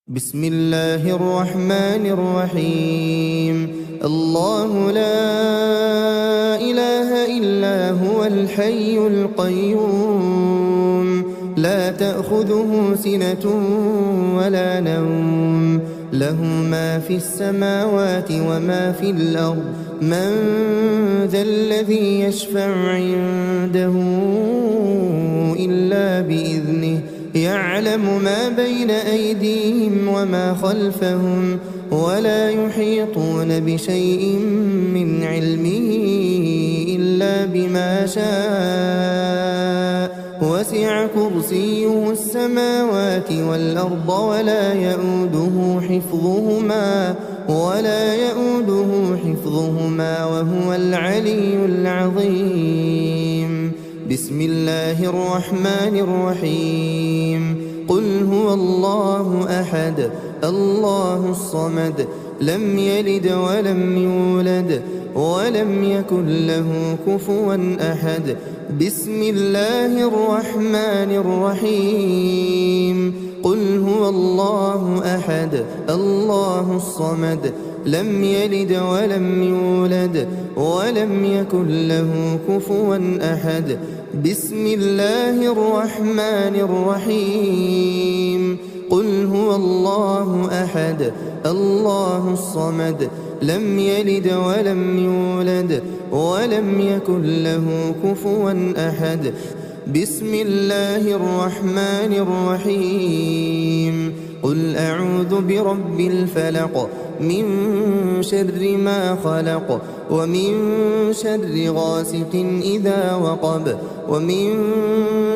بسم الله الرحمن الرحيم. الله لا إله إلا هو الحي القيوم لا تأخذه سنة ولا نوم له ما في السماوات وما في الأرض من ذا الذي يشفع عنده إلا بإذنه يعلم ما بين أيديهم وما خلفهم ولا يحيطون بشيء من علمه إلا بما شاء وسع كرسيه السماوات والأرض ولا يؤوده حفظهما وهو العلي العظيم. بسم الله الرحمن الرحيم. قل هو الله أحد الله الصمد لم يلد ولم يولد ولم يكن له كفوا أحد. بسم الله الرحمن الرحيم. قل هو الله أحد الله الصمد لم يلد ولم يولد ولم يكن له كفوا أحد. بسم الله الرحمن الرحيم. قل هو الله أحد الله الصمد لم يلد ولم يولد ولم يكن له كفوا أحد. بسم الله الرحمن الرحيم. قل أعوذ برب الفلق من شر ما خلق ومن شر غاسق إذا وقب ومن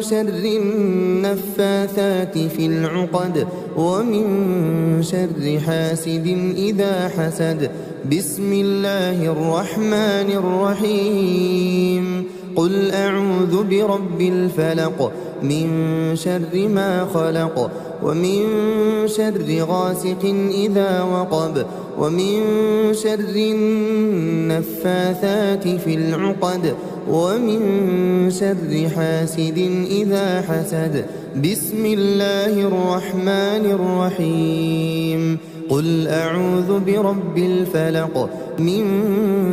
شر النفاثات في العقد ومن شر حاسد إذا حسد. بسم الله الرحمن الرحيم. قل أعوذ برب الفلق من شر ما خلق ومن شر غاسق إذا وقب ومن شر النفاثات في العقد ومن شر حاسد إذا حسد. بسم الله الرحمن الرحيم. قل أعوذ برب الفلق من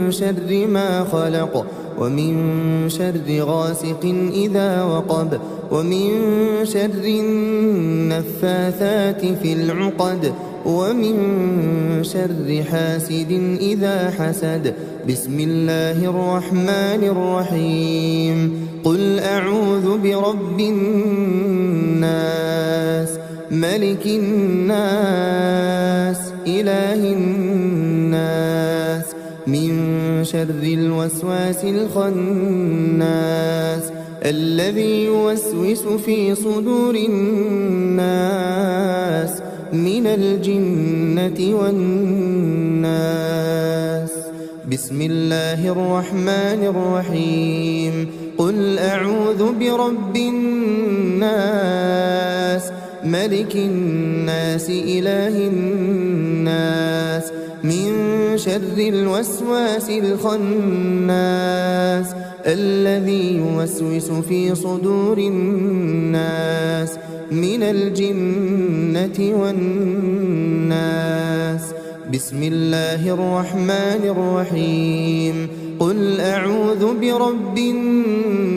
شر ما خلق ومن شر غاسق إذا وقب ومن شر النفاثات في العقد ومن شر حاسد إذا حسد. بسم الله الرحمن الرحيم. قل أعوذ برب الناس ملك الناس إله الناس من شر الوسواس الخناس الذي يوسوس في صدور الناس من الجنة والناس. بسم الله الرحمن الرحيم. قل أعوذ برب الناس ملك الناس إله الناس من شر الوسواس الخناس الذي يوسوس في صدور الناس من الجنة والناس. بسم الله الرحمن الرحيم. قل أعوذ برب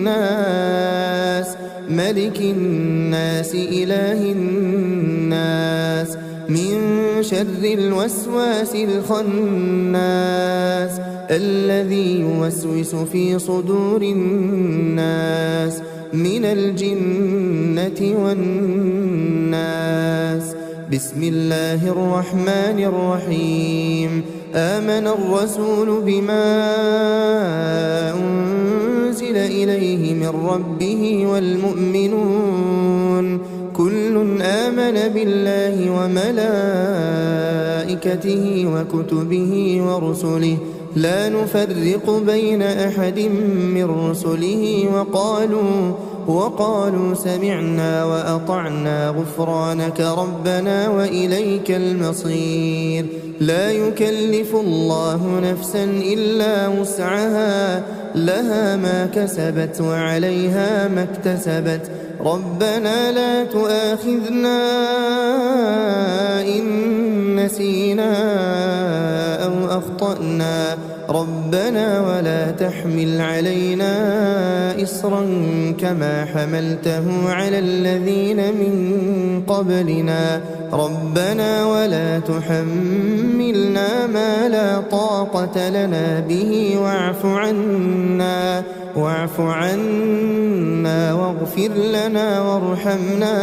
الناس ملك الناس إله الناس من شر الوسواس الخناس الذي يوسوس في صدور الناس من الجنة والناس. بسم الله الرحمن الرحيم. آمن الرسول بما أنزل إليه من ربه والمؤمنون كل آمن بالله وملائكته وكتبه ورسله لا نفرق بين أحد من رسله وقالوا سمعنا وأطعنا غفرانك ربنا وإليك المصير. لا يكلف الله نفسا إلا وسعها لها ما كسبت وعليها ما اكتسبت. ربنا لا تؤاخذنا نسينا أو أخطأنا ربنا ولا تحمل علينا إصرا كما حملته على الذين من قبلنا ربنا ولا تحملنا ما لا طاقة لنا به واعف عنا واغفر لنا وارحمنا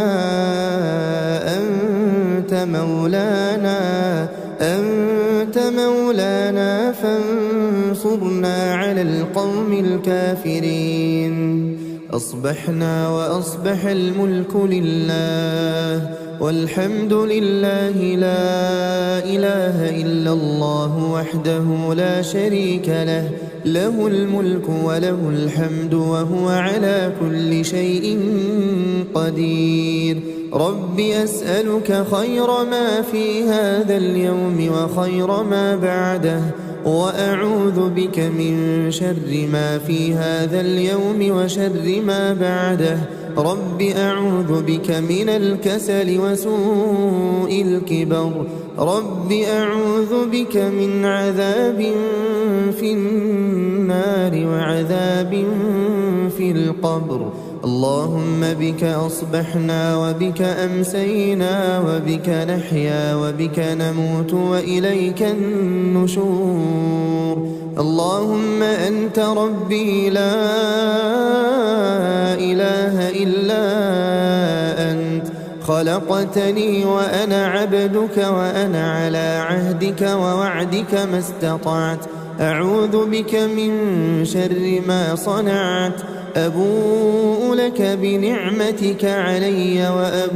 أنت مولانا فانصرنا على القوم الكافرين. أصبحنا وأصبح الملك لله والحمد لله لا إله إلا الله وحده لا شريك له له الملك وله الحمد وهو على كل شيء قدير. رب أسألك خير ما في هذا اليوم وخير ما بعده وأعوذ بك من شر ما في هذا اليوم وشر ما بعده. رب أعوذ بك من الكسل وسوء الكبر. رب أعوذ بك من عذاب في النار وعذاب في القبر. اللهم بك أصبحنا وبك أمسينا وبك نحيا وبك نموت وإليك النشور. اللهم أنت ربي لا إله إلا أنت خلقتني وأنا عبدك وأنا على عهدك ووعدك ما استطعت. أعوذ بك من شر ما صنعت. أبوء لك بنعمتك علي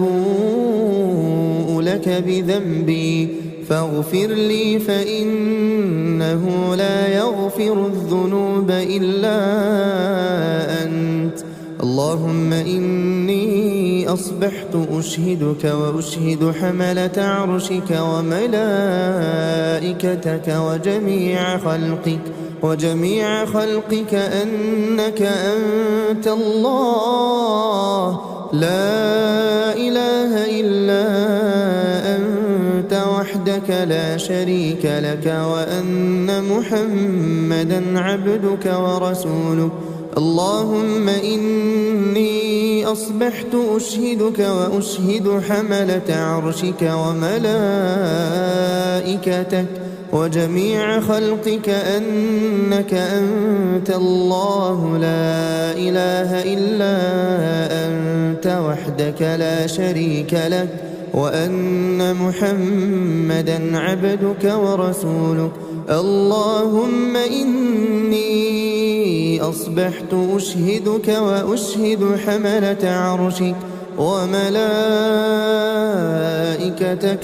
وأبوء لك بذنبي فاغفر لي فإنه لا يغفر الذنوب إلا أنت. اللهم إني أصبحت أشهدك وأشهد حملة عرشك وملائكتك وجميع خلقك أنك أنت الله لا إله إلا أنت وحدك لا شريك لك وأن محمدا عبدك ورسولك. اللهم إني أصبحت أشهدك وأشهد حملة عرشك وملائكتك وجميع خلقك أنك أنت الله لا إله إلا أنت وحدك لا شريك لك وأن محمدا عبدك ورسولك. اللهم إني أصبحت أشهدك وأشهد حملة عرشك وملائكتك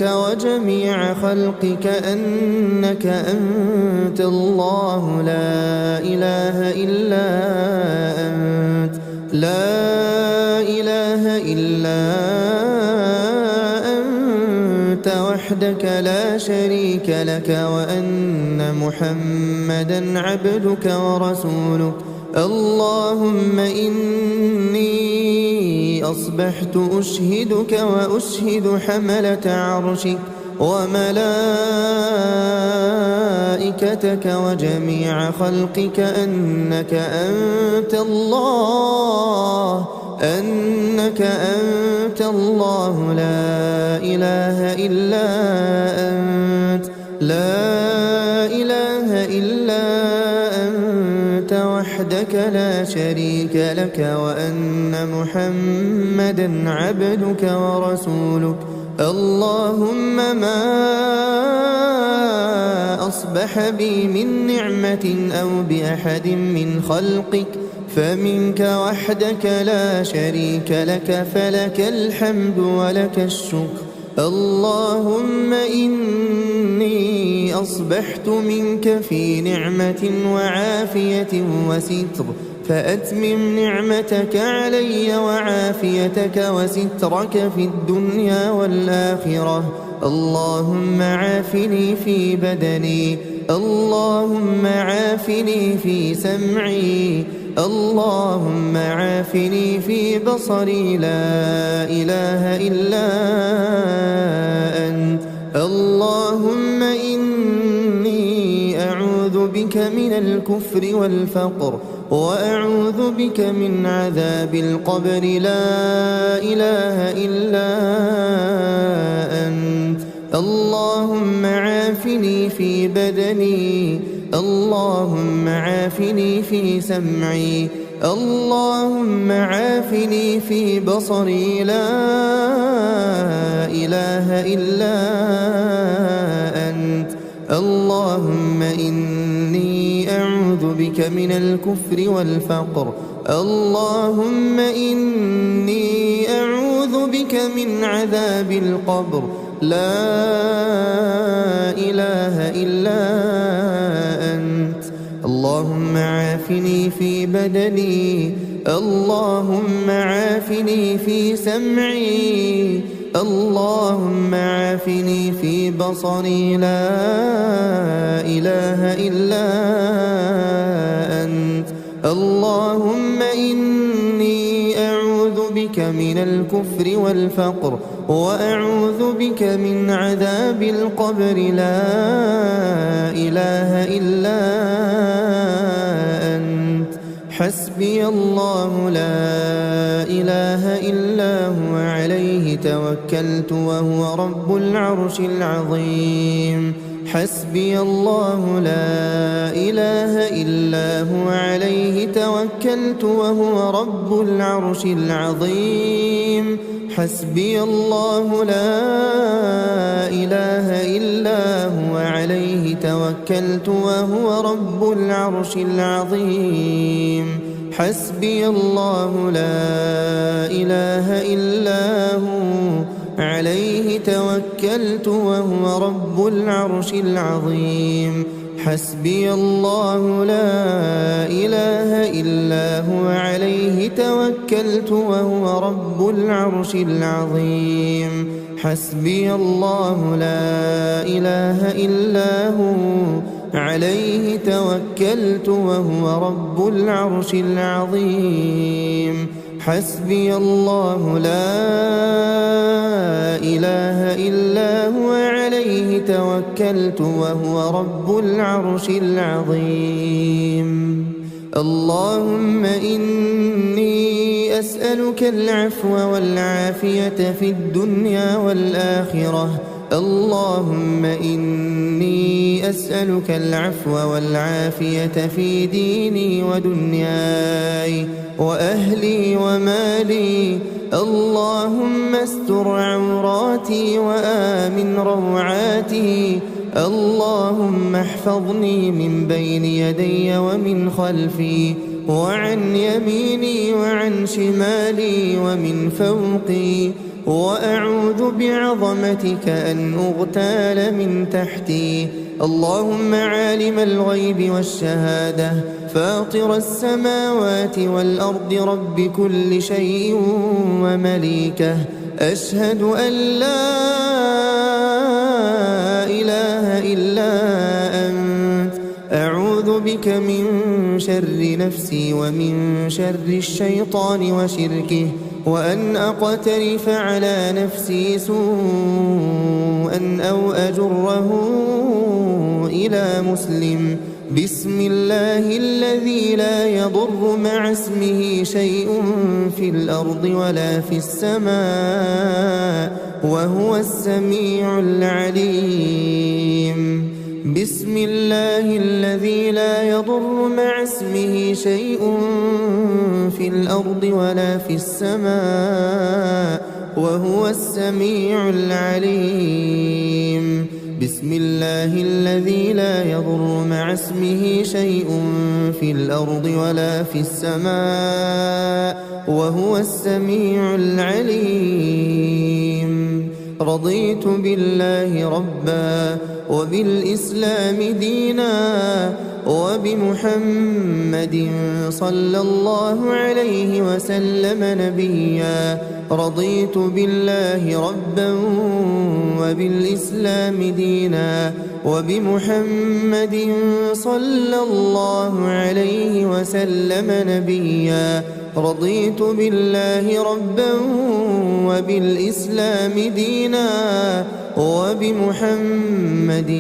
وجميع خلقك أنك أنت الله لا إله إلا أنت وحدك لا شريك لك وأن محمدا عبدك ورسولك. اللهم إني أصبحت أشهدك وأشهد حملة عرشك وملائكتك وجميع خلقك أنك أنت الله لا إله إلا أنت وحدك لا شريك لك وأن محمدا عبدك ورسولك. اللهم ما أصبح بي من نعمة أو بأحد من خلقك فمنك وحدك لا شريك لك فلك الحمد ولك الشكر. اللهم إني أصبحت منك في نعمة وعافية وستر فأتمم نعمتك علي وعافيتك وسترك في الدنيا والآخرة. اللهم عافني في بدني. اللهم عافني في سمعي. اللهم عافني في بصري لا إله إلا أنت. اللهم بك من الكفر والفقر وأعوذ بك من عذاب القبر لا إله إلا أنت اللهم عافني في بدني اللهم عافني في سمعي اللهم عافني في بصري لا إله إلا أنت اللهم إني أعوذ بك من الكفر والفقر اللهم إني أعوذ بك من عذاب القبر لا إله إلا أنت اللهم عافني في بدني اللهم عافني في سمعي اللهم عافني في بصري لا إله إلا أنت اللهم إني أعوذ بك من الكفر والفقر وأعوذ بك من عذاب القبر لا إله إلا أنت حسبي الله لا إله إلا هو عليه توكلت وهو رب العرش العظيم حسبي الله لا إله إلا هو عليه توكلت وهو رب العرش العظيم حسبي الله لا إله إلا هو عليه توكلت وهو رب العرش العظيم حسبي الله لا إله إلا هو عليه توكلت وهو رب العرش العظيم حسبي الله لا إله إلا هو عليه توكلت وهو رب العرش العظيم حسبي الله لا إله إلا هو عليه توكلت وهو رب العرش العظيم حسبي الله لا إله إلا هو عليه توكلت وهو رب العرش العظيم اللهم إني أسألك العفو والعافية في الدنيا والآخرة اللهم إني أسألك العفو والعافية في ديني ودنياي وأهلي ومالي اللهم استر عوراتي وآمن روعاتي اللهم احفظني من بين يدي ومن خلفي وعن يميني وعن شمالي ومن فوقي وأعوذ بعظمتك أن أغتال من تحتي اللهم عالم الغيب والشهادة فاطر السماوات والأرض رب كل شيء ومليكه أشهد أن لا إله إلا أنت أعوذ بك من شر نفسي ومن شر الشيطان وشركه وأن أقترف على نفسي سوءا أو أجره إلى مسلم بسم الله الذي لا يضر مع اسمه شيء في الأرض ولا في السماء وهو السميع العليم بسم الله الذي لا يضر مع اسمه شيء في الأرض ولا في السماء وهو السميع العليم بسم الله الذي لا يضر مع اسمه شيء في الأرض ولا في السماء وهو السميع العليم رضيت بالله ربا وبالإسلام دينا وبمحمد صلى الله عليه وسلم نبيا رضيت بالله ربا وبالإسلام دينا وبمحمد صلى الله عليه وسلم نبيا رضيت بالله ربا وبالإسلام دينا وبمحمد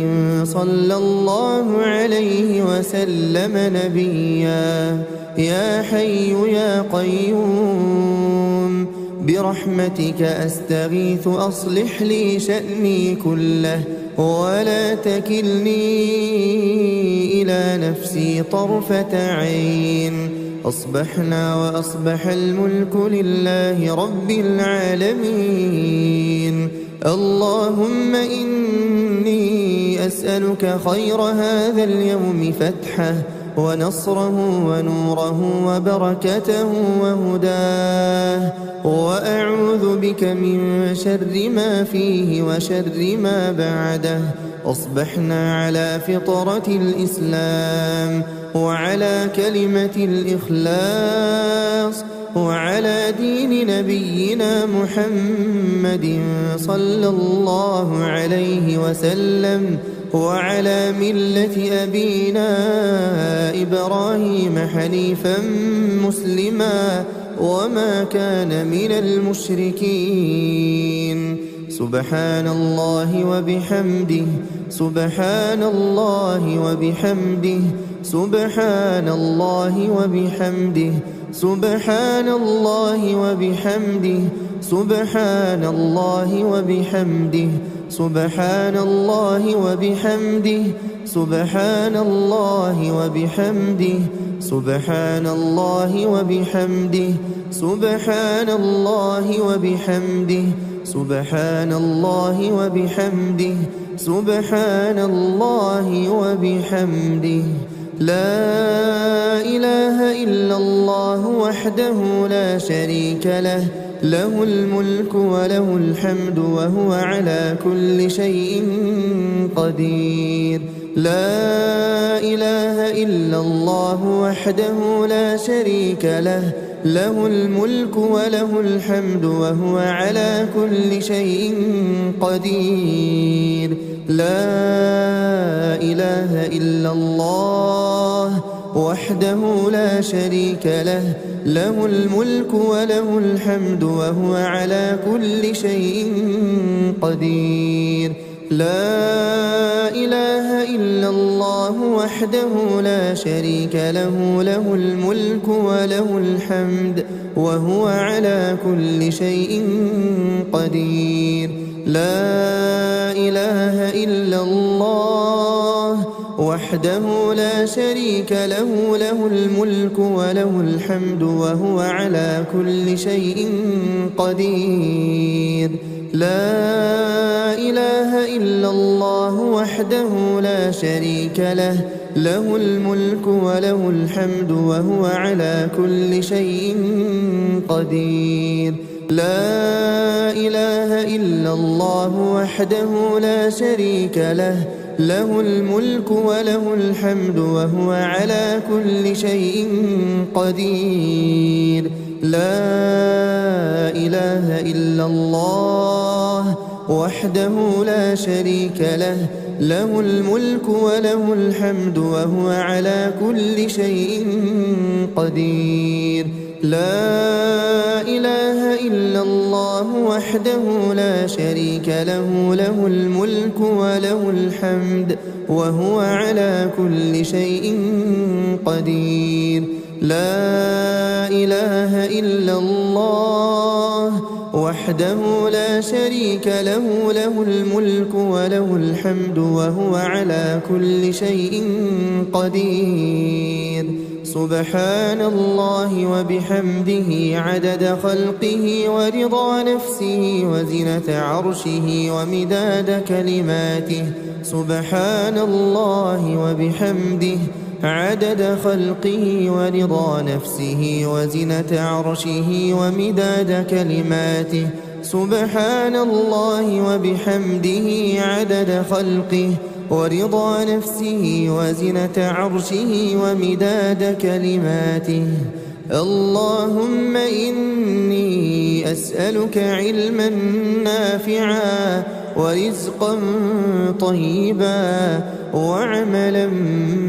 صلى الله عليه وسلم نبيا. يا حي يا قيوم برحمتك أستغيث أصلح لي شأني كله ولا تكلني إلى نفسي طرفة عين. أصبحنا وأصبح الملك لله رب العالمين. اللهم إني أسألك خير هذا اليوم فتحه ونصره ونوره وبركته وهداه، وأعوذ بك من شر ما فيه وشر ما بعده. أصبحنا على فطرة الإسلام وعلى كلمة الإخلاص وعلى دين نبينا محمد صلى الله عليه وسلم وعلى ملة أبينا إبراهيم حنيفا مسلما وما كان من المشركين. سبحان الله وبحمده سبحان الله وبحمده سبحان الله وبحمده سبحان الله وبحمده سبحان الله وبحمده سبحان الله وبحمده سبحان الله وبحمده سبحان الله وبحمده سبحان الله وبحمده سبحان الله وبحمده سبحان الله وبحمده. لا إله إلا الله وحده لا شريك له، له الملك وله الحمد وهو على كل شيء قدير. لا إله إلا الله وحده لا شريك له، له الملك وله الحمد وهو على كل شيء قدير. لا إله إلا الله وحده لا شريك له، له الملك وله الحمد وهو على كل شيء قدير. لا إله إلا الله وحده لا شريك له، له الملك وله الحمد وهو على كل شيء قدير. لا إله إلا الله وحده لا شريك له، له الملك وله الحمد وهو على كل شيء قدير. لا إله إلا الله وحده لا شريك له، له الملك وله الحمد وهو على كل شيء قدير. لا إله إلا الله وحده لا شريك له، له الملك وله الحمد وهو على كل شيء قدير. لا إله إلا الله وحده لا شريك له، له الملك وله الحمد وهو على كل شيء قدير. لا إله إلا الله وحده لا شريك له، له الملك وله الحمد وهو على كل شيء قدير. لا إله إلا الله وحده لا شريك له، له الملك وله الحمد وهو على كل شيء قدير. سبحان الله وبحمده عدد خلقه ورضا نفسه وزنة عرشه ومداد كلماته. سبحان الله وبحمده عدد خلقه ورضا نفسه وزنة عرشه ومداد كلماته. سبحان الله وبحمده عدد خلقه ورضا نفسه وزنة عرشه ومداد كلماته. اللهم إني أسألك علما نافعا ورزقا طيبا وعملا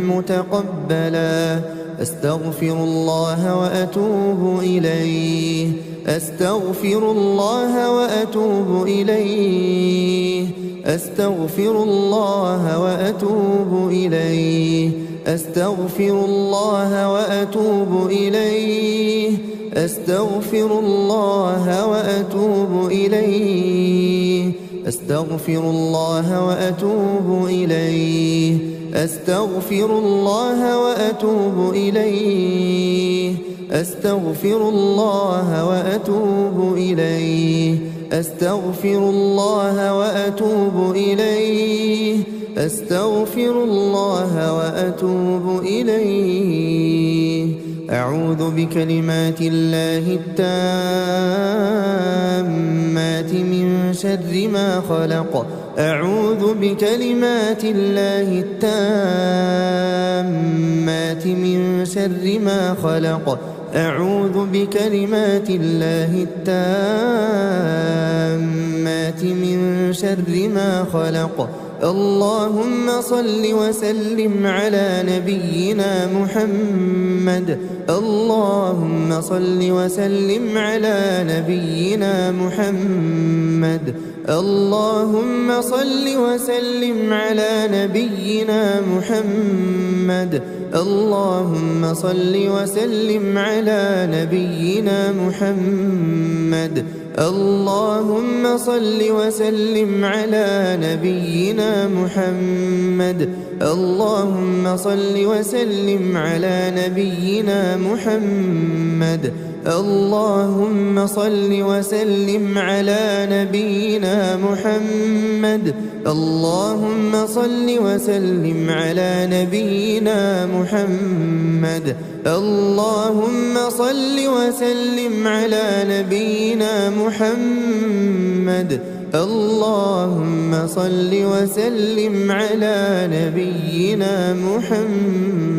متقبلا أستغفر الله وأتوب إليه أستغفر الله وأتوب إليه أستغفر الله وأتوب إليه أستغفر الله وأتوب إليه أستغفر الله وأتوب إليه أستغفر الله وأتوب إليه أستغفر الله وأتوب إليه أستغفر الله وأتوب إليه أستغفر الله وأتوب إليه أستغفر الله وأتوب إليه أعوذ بكلمات الله التامات من شر ما خلق أعوذ بكلمات الله التامات من شر ما خلق أعوذ بكلمات الله التامات من شر ما خلق اللهم صل وسلم على نبينا محمد اللهم صل وسلم على نبينا محمد اللهم صل وسلم على نبينا محمد اللهم صل وسلم على نبينا محمد اللهم صل وسلم على نبينا محمد اللهم صل وسلم على نبينا محمد اللهم صل وسلم على نبينا محمد اللهم صل وسلم على نبينا محمد اللهم صل وسلم على نبينا محمد اللهم صل وسلم على نبينا محمد